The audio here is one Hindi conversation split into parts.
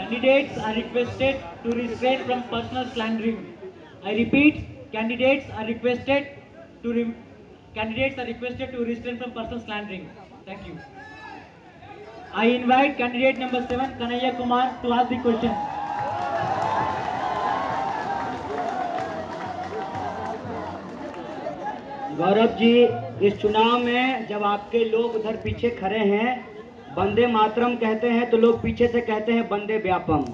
Candidates are requested to refrain from personal slandering. I repeat, candidates are requested to refrain from personal slandering. Thank you. I invite candidate number 7, Kanaya Kumar, to ask the question. Gaurav ji, इस चुनाव में जब आपके लोग उधर पीछे खड़े हैं, वंदे मातरम कहते हैं तो लोग पीछे से कहते हैं वंदे व्यापम।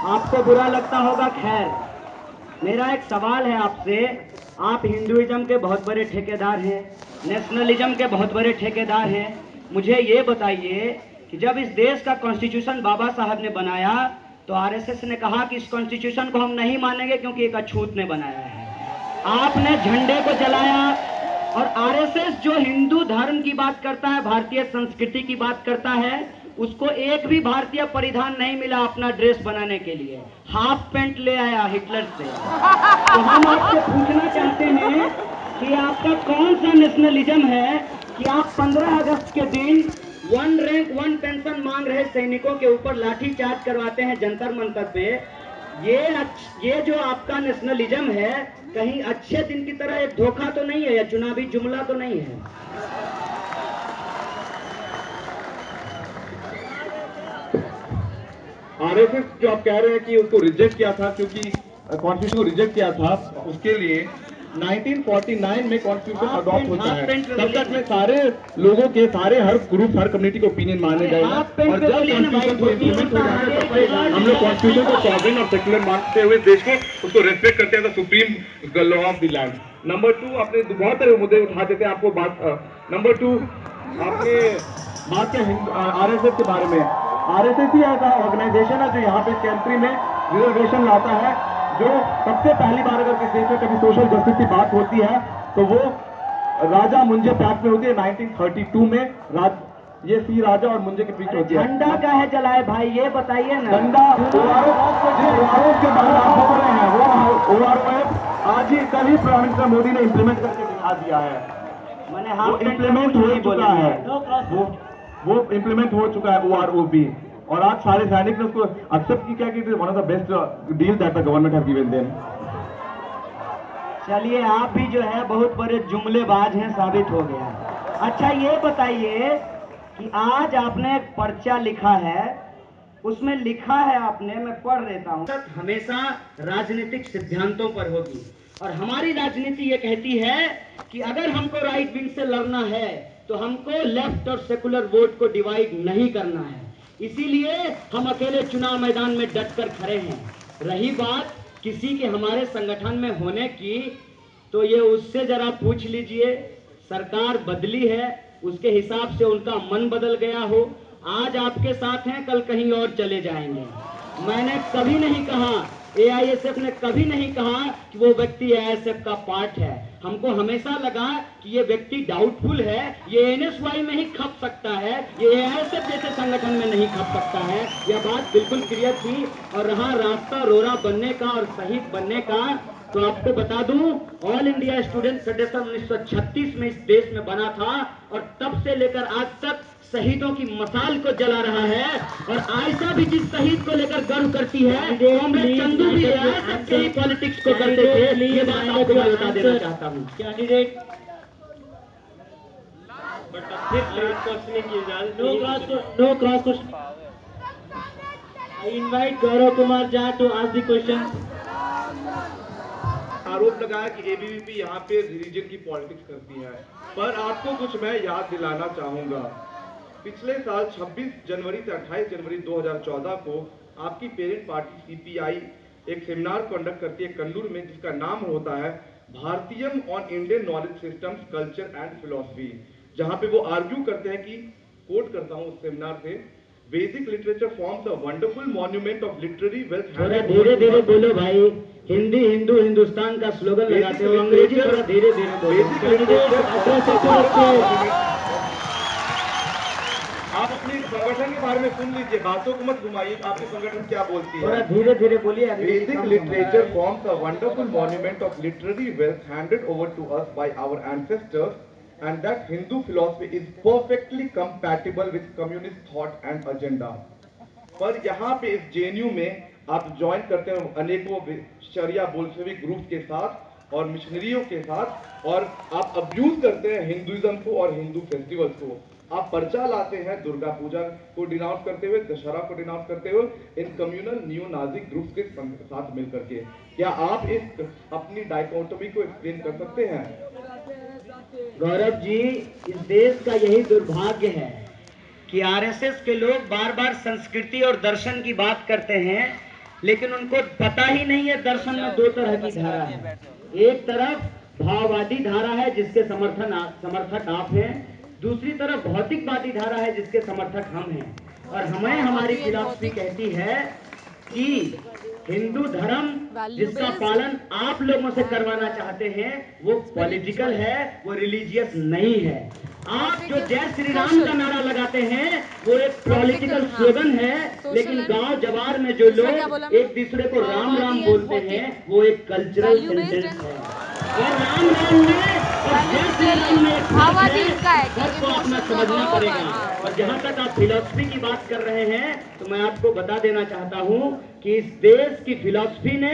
आपको बुरा लगता होगा। खैर, मेरा एक सवाल है आपसे। आप हिंदुइज्म के बहुत बड़े ठेकेदार हैं, नेशनलिज्म के बहुत बड़े ठेकेदार हैं। मुझे ये बताइए कि जब इस देश का कॉन्स्टिट्यूशन बाबा साहब ने बनाया तो आरएसएस ने कहा कि इस कॉन्स्टिट्यूशन को हम नहीं मानेंगे क्योंकि एक अछूत ने बनाया है। आपने झंडे को जलाया और आरएसएस जो हिंदू धर्म की बात करता है, भारतीय संस्कृति की बात करता है, उसको एक भी भारतीय परिधान नहीं मिला अपना ड्रेस बनाने के लिए। हाफ पैंट ले आया हिटलर से। तो हम आपसे पूछना चाहते हैं कि आपका कौन सा नेशनलिज्म है कि आप 15 अगस्त के दिन 1 रैंक 1 पेंशन मांग रहे सैनिकों के ऊपर लाठीचार्ज करवाते हैं जंतर मंतर पे। ये जो आपका नेशनलिज्म है, कहीं अच्छे दिन की तरह एक धोखा तो नहीं है या चुनावी जुमला तो नहीं है? आरएसएस जो आप कह रहे हैं कि उसको रिजेक्ट किया था क्योंकि कॉन्स्टिट्यूशन को रिजेक्ट किया था, उसके लिए 1949 में कॉन्स्टिट्यूशन अडॉप्ट होता है। तब तक में सारे लोगों के, सारे हर ग्रुप, हर कम्युनिटी के ओपिनियन माने गए हैं। और जब कॉन्स्टिट्यूशन को इम्प्लीमेंट हो जाता है तब हम लोग कॉन्स्टिट्यूशन को सॉवरेन और सेक्युलर मानते हुए देश को उसको रेस्पेक्ट करते हैं, supreme law of the land. Number 2, आपने बहुत सारे मुद्दे उठा देते हैं। आपको बात नंबर 2 आपने बात किया आरएसएस के बारे में। आरएसएस ही ऐसा ऑर्गेनाइजेशन है जो यहाँ पे कंट्री में रिजर्वेशन लाता है। जो सबसे पहली बार अगर किसी देश में कभी सोशल जस्टिस की बात होती है तो वो राजा मुंजे पैक्ट में होती है 1932 में। ये सी राजा और मुंजे के बीच होती है। झंडा का है जलाए भाई, ये बताइए ना। झंडा ओआरओ के बारे में आप बोल रहे हैं, वो ओआरओ आज ही कल ही प्रधानमंत्री मोदी ने इंप्लीमेंट करके दिखा दिया है। मैंने इंप्लीमेंट हो चुका है, वो इंप्लीमेंट हो चुका है ओआरओ भी। और आज सारे सैनिक ने उसको एक्सेप्ट किया कि it is one of the best deal that the government has given them. चलिए, आप भी जो है बहुत बड़े जुमलेबाज हैं, साबित हो गया। अच्छा, ये बताइए कि आज आपने एक पर्चा लिखा है, उसमें लिखा है आपने, मैं पढ़ देता हूं, हमेशा राजनीतिक सिद्धांतों पर होगी। और हमारी राजनीति ये कहती है कि अगर हमको राइट विंग से लड़ना है तो हमको लेफ्ट और सेकुलर वोट को डिवाइड नहीं करना है। इसीलिए हम अकेले चुनाव मैदान में डटकर खड़े हैं। रही बात किसी के हमारे संगठन में होने की, तो ये उससे जरा पूछ लीजिए। सरकार बदली है, उसके हिसाब से उनका मन बदल गया हो। आज आपके साथ हैं, कल कहीं और चले जाएंगे। मैंने कभी नहीं कहा, एआईएसएफ ने कभी नहीं कहा कि वो व्यक्ति एआईएसएफ का पार्ट है। हमको हमेशा लगा कि ये व्यक्ति डाउटफुल है, ये एनएसवाई में ही खप सकता है, ये एआईएसएफ जैसे संगठन में नहीं खप सकता है। यह बात बिल्कुल क्लियर थी। और रहा रास्ता रोरा बनने का और शहीद बनने का, तो आपको बता दूं, ऑल इंडिया स्टूडेंट फेडरेशन 1936 में इस देश में बना था और तब से लेकर आज तक शहीदों की मसाल को जला रहा है। और आयशा भी जिस शहीद को लेकर गर्व करती है, कॉमरेड चंदू भी सबके ही पॉलिटिक्स को करते थे। ये बात आपको मैं बता देना चाहता हूँ। Candidate no cross question. I invite Gaurav Kumar Jha to ask the question. आरोप लगाया कि एबीवीपी यहाँ पे रिलीजन की पॉलिटिक्स करती है, पर आपको कुछ मैं याद दिलाना चाहूंगा। पिछले साल 26 जनवरी से 28 जनवरी 2014 को आपकी पेरेंट पार्टी सीपीआई एक सेमिनार कंडक्ट करती है कन्नूर में, जिसका नाम होता है Bharatiyam on Indian knowledge systems, culture and philosophy, जहां पे वो आर्ग्यू करते हैं कि, कोट करता हूं उस सेमिनार से, Vedic literature forms a wonderful monument of literary wealth. थोड़ा धीरे धीरे बोलो भाई, हिंदी हिंदू हिंदुस्तान का स्लोगन लगाते हो, अंग्रेजी थोड़ा धीरे धीरे बोलो। आप अपने संगठन के बारे में सुन लीजिए, बातों को मत घुमाइए। आपके संगठन क्या बोलती है? थोड़ा धीरे धीरे बोलिए। Vedic literature forms a wonderful monument of literary wealth handed over to us by our ancestors, and that Hindu philosophy is perfectly compatible with communist thought and agenda. पर यहाँ पे इस जेएनयू में आप ज्वाइन करते हैं अनेकों शरिया बोल्शेविक ग्रुप के साथ और मिशनरियों के साथ, और आप अब्यूज करते हैं हिंदुइज्म को और हिंदू फेस्टिवल्स को। आप पर्चा लाते हैं दुर्गा पूजा को डिनाउंस करते हुए, दशहरा को डिनाउंस करते हुए, इन कम्युनल नियो नाजी ग्रुप्स के साथ मिलकर के। क्या आप इस अपनी डायकोटोमी को एक्सप्लेन कर सकते हैं? गौरव जी, इस देश का यही दुर्भाग्य है कि आरएसएस के लोग बार बार संस्कृति और दर्शन की बात करते हैं, लेकिन उनको पता ही नहीं है दर्शन में दो तरह की धारा है। एक तरफ भाववादी धारा है जिसके समर्थक आप हैं, दूसरी तरफ भौतिकवादी धारा है जिसके समर्थक हम हैं। और हमें हमारी फिलॉसफी कहती है कि हिंदू धर्म जिसका पालन आप लोगों से करवाना चाहते हैं वो पॉलिटिकल है, वो रिलीजियस नहीं है। आप जो जय श्री राम का नारा लगाते हैं वो एक पॉलिटिकल स्लोगन है, लेकिन गांव जवार में जो लोग एक दूसरे को राम राम बोलते हैं वो एक कल्चरल सेंटेंस है। और राम राम में और जय श्री राम में एक फर्क है, फर्क को अपना समझना पड़ेगा। और जहां तक आप फिलॉसफी की बात कर रहे हैं तो मैं आपको बता देना चाहता हूं कि इस देश की फिलॉसफी ने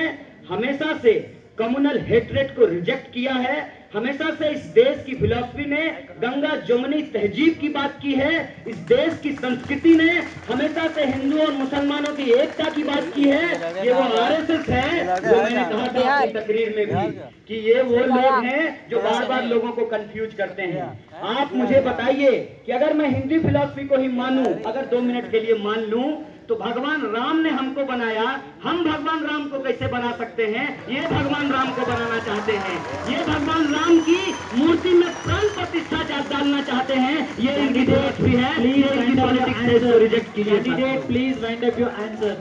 हमेशा से कम्युनल हेट्रेड को रिजेक्ट किया है। हमेशा से इस देश की फिलॉसफी ने गंगा जमुनी तहजीब की बात की है। इस देश की संस्कृति ने हमेशा से हिंदू और मुसलमानों की एकता की बात की है। ये वो आरएसएस है जो मैंने कहा था अपनी तकरीर में भी कि ये वो लोग हैं जो बार बार लोगों को कंफ्यूज करते हैं। आप मुझे बताइए कि अगर मैं हिंदी फिलॉसफी को ही मानूं, अगर 2 मिनट के लिए मान लूं, तो भगवान राम ने हमको बनाया, हम भगवान राम को कैसे बना सकते हैं? ये भगवान राम को बनाना चाहते हैं, ये भगवान राम की मूर्ति में प्राण प्रतिष्ठा डालना चाहते हैं। ये इनकी फिलॉसफी है, ये इनकी पॉलिटिक्स है, इसको रिजेक्ट कीजिए। Candidate please wind up your answer.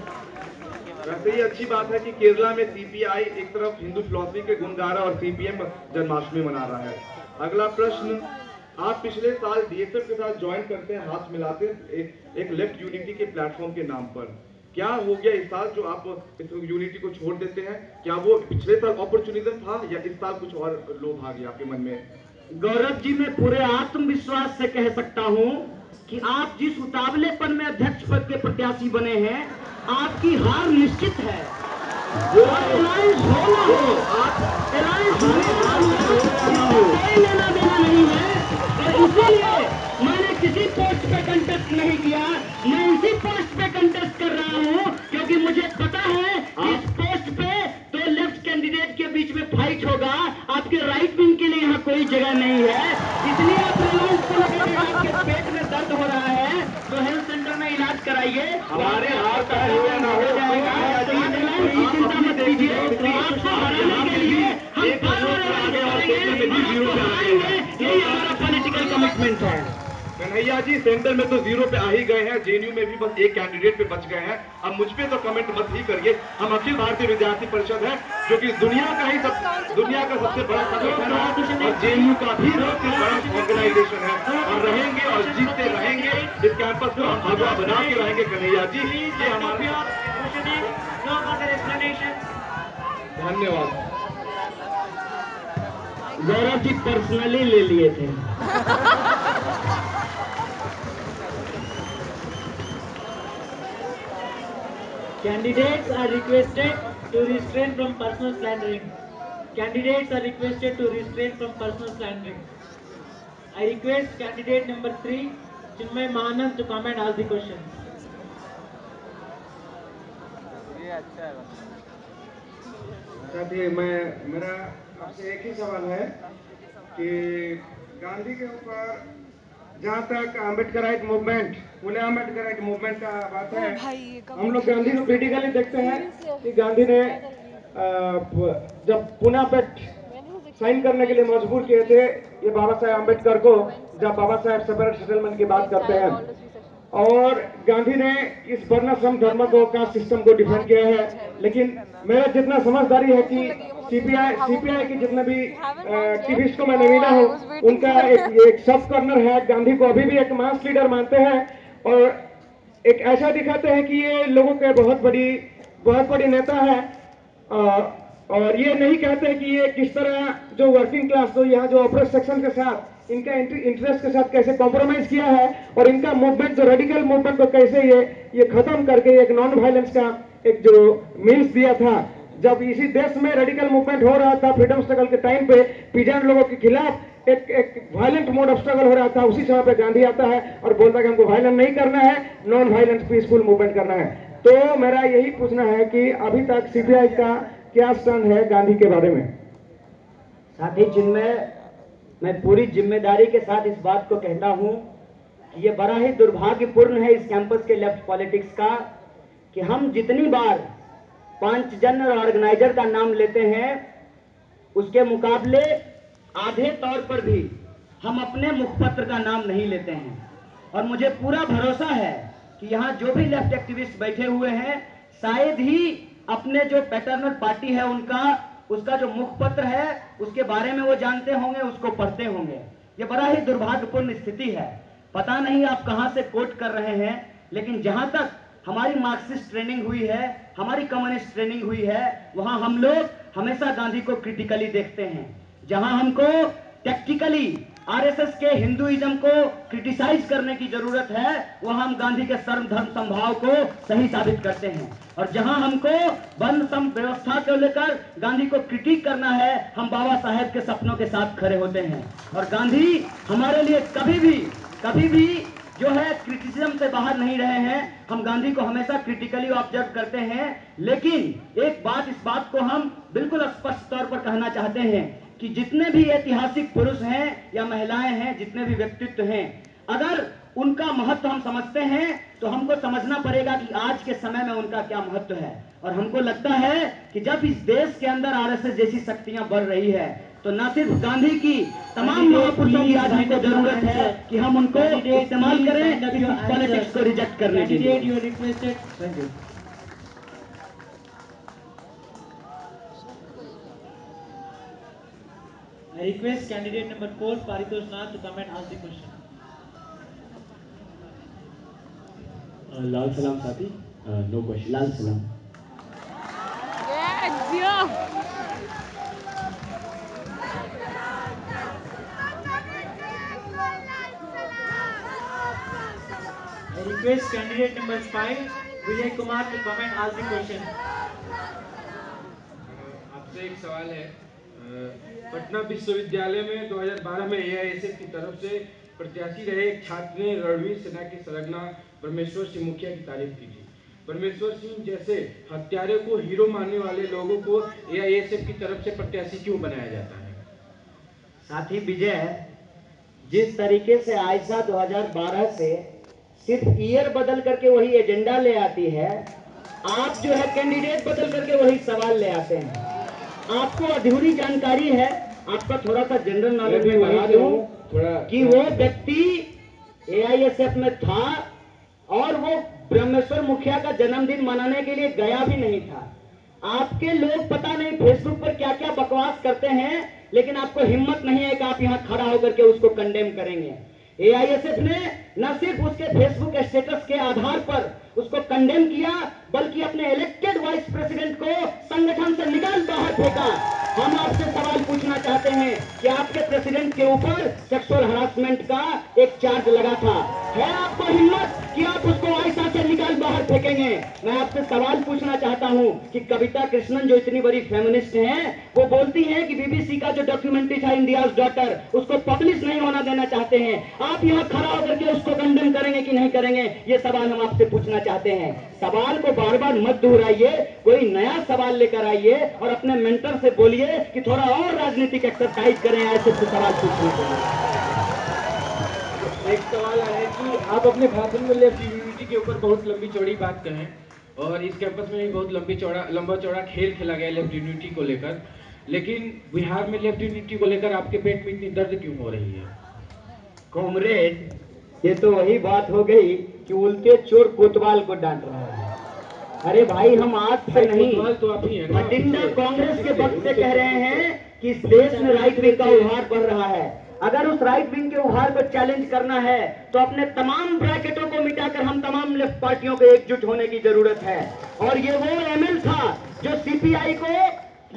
वैसे ही अच्छी बात है कि केरला में सीपीआई एक तरफ हिंदू फिलॉसफी के गुण गा रहा है और सीपीएम जन्माष्टमी मना रहा है। अगला प्रश्न, आप पिछले साल डीएसएफ के साथ ज्वाइन करते हैं, हाथ मिलाते हैं एक लेफ्ट यूनिटी के प्लेटफॉर्म के नाम पर। क्या हो गया इस साल जो आप इस यूनिटी को छोड़ देते हैं? क्या वो पिछले साल अपॉर्चुनिज्म था या इस साल कुछ और लोभ आ गया आपके मन में? गौरव जी, मैं पूरे आत्मविश्वास से कह सकता हूं कि आप जिस उतावलेपन में अध्यक्ष पद के प्रत्याशी बने हैं, आपकी हार निश्चित है। एलायंस हो ना हो, एलायंस कोई लेना देना नहीं है। और इसीलिए मैंने किसी पोस्ट पे कंटेस्ट नहीं किया, मैं इसी पोस्ट पे कंटेस्ट कर रहा हूं क्योंकि मुझे पता है कि इस पोस्ट पे दो लेफ्ट कैंडिडेट के बीच में फाइट होगा। आपके राइट विंग के लिए यहाँ कोई जगह नहीं है, इसलिए आप रिलायंस को लगेगा आपके पेट में दर्द हो रहा है तो हेल्थ सेंटर में इलाज कराइए, हमारे हार का हो जाएगा। तो ये रिलायंस की चिंता मत कीजिए, आपको हराने के लिए हम यही हमारा पॉलिटिकल कमिटमेंट है। कन्हैया जी, सेंटर में तो 0 पे आ ही गए हैं, जेएनयू में भी बस एक कैंडिडेट पे बच गए हैं। अब मुझ पे तो कमेंट मत ही करिए। हम अखिल भारतीय विद्यार्थी परिषद है जो कि दुनिया का सबसे बड़ा संगठन है और जेएनयू का भी सबसे बड़ा ऑर्गेनाइजेशन है, और रहेंगे और जीतते रहेंगे। इस कैंपस को हम भगवा बना के रहेंगे। कन्हैया जी, ये हमारा धन्यवाद। गौरव जी पर्सनली ले लिए थे। Candidates are requested to refrain from personal slandering. Candidates are requested to refrain from personal slandering. I request candidate number 3, Chinmay Mahanand, to come and ask the questions. साथी, मेरा आपसे एक ही सवाल है कि गांधी के ऊपर जहाँ तक अम्बेडकराइट मूवमेंट, फुले अम्बेडकराइट मूवमेंट का बात है, हम लोग गांधी को क्रिटिकली देखते हैं कि गांधी ने जब पुणे पैक्ट साइन करने के लिए मजबूर किए थे ये बाबा साहेब अम्बेडकर को, जब बाबा साहेब सेपरेट सेटलमेंट की बात करते हैं, और गांधी ने इस वर्णाश्रम धर्म को, कास्ट सिस्टम को डिफेंड किया है। लेकिन मेरा जितना समझदारी है कि सीपीआई के जितने भी एक्टिविस्ट को मैं मिला हूँ, उनका एक सब कॉर्नर है, गांधी को अभी भी एक मास लीडर मानते हैं और एक ऐसा दिखाते हैं कि ये लोगों के बहुत बड़ी नेता है। और ये नहीं कहते कि ये किस तरह जो वर्किंग क्लास, तो यहाँ जो ऑपरेट सेक्शन के साथ इनका इंटरेस्ट के साथ कैसे कॉम्प्रोमाइज किया है और इनका मूवमेंट जो रेडिकल मूवमेंट को कैसे ये खत्म करके एक नॉन वायलेंस का एक जो मीन्स दिया था। जब इसी देश में रेडिकल मूवमेंट हो रहा था फ्रीडम स्ट्रगल के टाइम पे पीजेंट लोगों के खिलाफ एक वायलेंट मोड ऑफ स्ट्रगल हो रहा था, उसी समय पे गांधी आता है और बोलता है कि हमको वायलेंट नहीं करना है, नॉन वायलेंस पीसफुल मूवमेंट करना है। तो मेरा यही पूछना है कि अभी तक सीपीआई का क्या स्टैंड है गांधी के बारे में। साथी जिनमें मैं पूरी जिम्मेदारी के साथ इस बात को कहता हूं कि ये बड़ा ही दुर्भाग्यपूर्ण है इस कैंपस के लेफ्ट पॉलिटिक्स का कि हम जितनी बार पांचजन ऑर्गेनाइजर का नाम लेते हैं उसके मुकाबले आधे तौर पर भी हम अपने मुखपत्र का नाम नहीं लेते हैं। और मुझे पूरा भरोसा है कि यहाँ जो भी लेफ्ट एक्टिविस्ट बैठे हुए हैं शायद ही अपने जो पैटर्नल पार्टी है उसका जो मुखपत्र है उसके बारे में वो जानते होंगे, उसको पढ़ते होंगे। ये बड़ा ही दुर्भाग्यपूर्ण स्थिति है। पता नहीं आप कहां से कोट कर रहे हैं, लेकिन जहां तक हमारी मार्क्सिस्ट ट्रेनिंग हुई है, हमारी कम्युनिस्ट ट्रेनिंग हुई है, वहां हम लोग हमेशा गांधी को क्रिटिकली देखते हैं। जहां हमको टेक्टिकली आरएसएस के हिंदुइज्म को क्रिटिसाइज करने की जरूरत है, वहां हम गांधी के सर्व धर्म समभाव को सही साबित करते हैं। और जहां हमको वर्ण सम व्यवस्था को लेकर गांधी को क्रिटिक करना है, हम बाबा साहेब के सपनों के साथ खड़े होते हैं। और गांधी हमारे लिए कभी भी जो है क्रिटिसिज्म से बाहर नहीं रहे हैं। हम गांधी को हमेशा क्रिटिकली ऑब्जर्व करते हैं। लेकिन एक बात, इस बात को हम बिल्कुल स्पष्ट तौर पर कहना चाहते हैं कि जितने भी ऐतिहासिक पुरुष हैं या महिलाएं हैं, जितने भी व्यक्तित्व हैं, अगर उनका महत्व हम समझते हैं तो हमको समझना पड़ेगा कि आज के समय में उनका क्या महत्व है। और हमको लगता है कि जब इस देश के अंदर आरएसएस जैसी शक्तियां बढ़ रही है तो न सिर्फ गांधी की तमाम महापुरुषों की आज हमको जरूरत है कि हम उनको इस्तेमाल करें इस पॉलिटिक्स को रिजेक्ट करने के लिए। I request candidate number 4 Paritosh Nath to come and ask the question. लाल सलाम साथी, नो क्वेश्चन। लाल सलाम। I request candidate number 5 Vijay Kumar to come and ask the question. आपसे एक सवाल है। पटना विश्वविद्यालय में 2012 में एआईएसएफ की तरफ से प्रत्याशी रहे एक छात्र ने रणवीर सेना की संलग्ना ब्रह्मेश्वर सिंह मुखिया की तारीफ की थी। ब्रह्मेश्वर सिंह जैसे हत्यारे को हीरो मानने वाले लोगों को एआईएसएफ की तरफ से प्रत्याशी क्यों बनाया जाता है? साथी विजय, जिस तरीके से आयशा 2012 से सिर्फ ईयर बदल करके वही एजेंडा ले आती है, आप जो है कैंडिडेट बदल करके वही सवाल ले आते हैं। आपको अधूरी जानकारी है। आपका थोड़ा सा जनरल नॉलेज में बढ़ा दूं कि वो व्यक्ति एआईएसएफ में था और वो ब्रह्मेश्वर मुखिया का जन्मदिन मनाने के लिए गया भी नहीं था। आपके लोग पता नहीं फेसबुक पर क्या क्या बकवास करते हैं, लेकिन आपको हिम्मत नहीं है कि आप यहां खड़ा होकर के उसको कंडेम करेंगे। एआईएसएफ ने न सिर्फ उसके फेसबुक स्टेटस के आधार पर उसको कंडेम किया, बल्कि अपने इलेक्टेड वाइस प्रेसिडेंट को संगठन से निकाल बाहर फेंका। हम आपसे सवाल पूछना चाहते हैं कि आपके प्रेसिडेंट के ऊपर सेक्सुअल हरासमेंट का एक चार्ज लगा था। है आपको हिम्मत कि आप उसको आयशा से निकाल बाहर फेंकेंगे? मैं आपसे सवाल पूछना चाहता हूं कि कविता कृष्णन जो इतनी बड़ी फेमिनिस्ट हैं, वो बोलती हैं कि बीबीसी का जो डॉक्यूमेंट्री था इंडियाज डॉटर, उसको पब्लिश नहीं होना देना चाहते हैं। आप यहां खड़ा होकर के उसको कंडेम करेंगे कि नहीं करेंगे? ये सवाल हम आपसे पूछना चाहते हैं। सवाल को बार बार मत दोहराइए, कोई नया सवाल लेकर आइए और अपने मेंटर से बोलिए कि थोड़ा और राजनीतिक एक्सरसाइज करें ऐसे सवाल पूछने के लिए। एक सवाल है कि आप अपने भाषण में लेफ्ट यूनिटी के ऊपर बहुत लंबी चौड़ी बात कहें और इस कैंपस में भी बहुत लंबा चौड़ा खेल खेला गया लेफ्ट यूनिटी को लेकर, लेकिन बिहार में लेफ्ट यूनिटी को लेकर आपके पेट में इतनी दर्द क्यों हो रही है? कॉमरेड, ये तो वही बात हो गई कि उल्टे चोर कोतवाल को डांट रहा है। अरे भाई, हम आज से नहीं, तो आप ही है ना, भटिंडा कांग्रेस के वक्त से कह रहे हैं कि इस देश में राइट विंग का उभार बढ़ रहा है। अगर उस राइट विंग के उभार को चैलेंज करना है तो अपने तमाम ब्रैकेटों को मिटाकर हम तमाम लेफ्ट पार्टियों को एकजुट होने की जरूरत है। और ये वो एमएल था जो सीपीआई को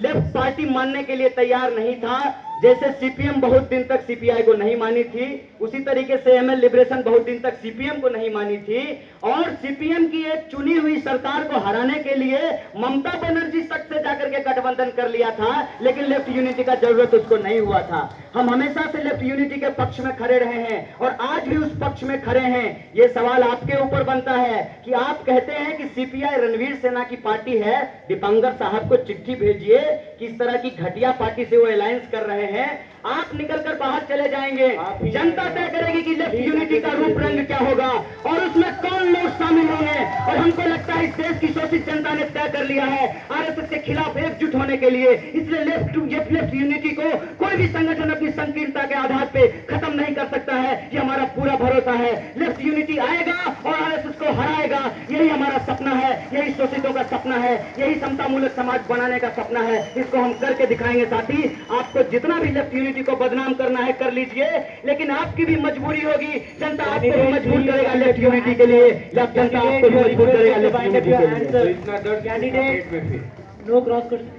लेफ्ट पार्टी मानने के लिए तैयार नहीं था। जैसे सीपीएम बहुत दिन तक सीपीआई को नहीं मानी थी, उसी तरीके से एमएल लिबरेशन बहुत दिन तक सीपीएम को नहीं मानी थी, और सीपीएम की एक चुनी हुई सरकार को हराने के लिए ममता बनर्जी तक से जाकर के गठबंधन कर लिया था, लेकिन लेफ्ट यूनिटी का जरूरत उसको नहीं हुआ था। हम हमेशा से लेफ्ट यूनिटी के पक्ष में खड़े रहे हैं और आज भी उस पक्ष में खड़े हैं। यह सवाल आपके ऊपर बनता है कि आप कहते हैं कि सीपीआई रणवीर सेना की पार्टी है, दीपांकर साहब को चिट्ठी भेजिए, किस तरह की घटिया पार्टी से वो अलायंस कर रहे हैं, आप निकलकर बाहर चले जाएंगे, जनता तय करेगी कि लेफ्ट यूनिटी का रूप रंग क्या होगा और उसमें कौन लोग शामिल होंगे। और हमको लगता है इस देश की शोषित जनता ने तय कर लिया है आरएसएस के खिलाफ एकजुट होने के लिए, इसलिए लेफ्ट यूनिटी को कोई भी संगठन अपनी संकीर्णता के आधार पे खत्म नहीं कर सकता है। ये हमारा पूरा भरोसा है, लेफ्ट यूनिटी आएगा और आरएसएस को हराएगा। यही हमारा सपना है, यही शोषितों का सपना है, यही समतामूलक समाज बनाने का सपना है। इसको हम करके दिखाएंगे साथी। आपको जितना भी लेफ्ट यूनिटी को बदनाम करना है कर लीजिए, लेकिन आपकी भी मजबूरी होगी, जनता आपको भी मजबूर करेगा लेफ्ट यूनिटी के लिए, या जनता आपको भी मजबूर करेगा लेफ्ट यूनिटी के लिए। तो इतना दर्द कैंडिडेट में फिर no cross question.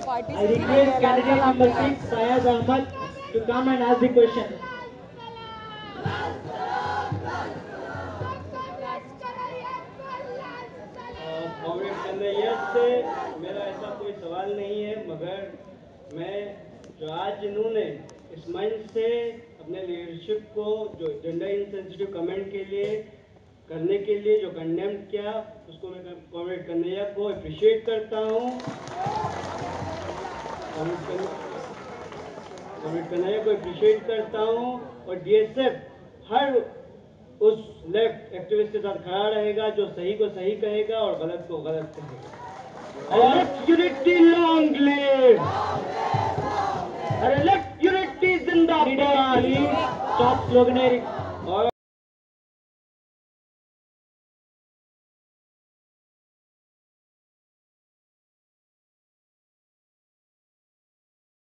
I request candidate number 6, Fayaz Ahmad, to come and ask the question. Comrade Kanhaiya से मेरा ऐसा कोई सवाल नहीं है, मगर मैं जो आज इन्होंने इस मंच से अपने लीडरशिप को जो जेंडर इनसेंसिटिव कमेंट के लिए करने के लिए जो कंडेम किया, उसको मैं कॉमरेड कन्हैया को अप्रिशिएट करता हूँ। कॉमरेड कन्हैया को अप्रिशिएट करता हूँ और डीएसएफ हर उस लेफ्ट एक्टिविस्ट के साथ खड़ा रहेगा जो सही को सही कहेगा और गलत को गलत कहेगा। लेफ्ट यूनिटी लॉन्ग लिव, अरे लेफ्ट यूनिटी जिंदाबाद। Stop sloganeering.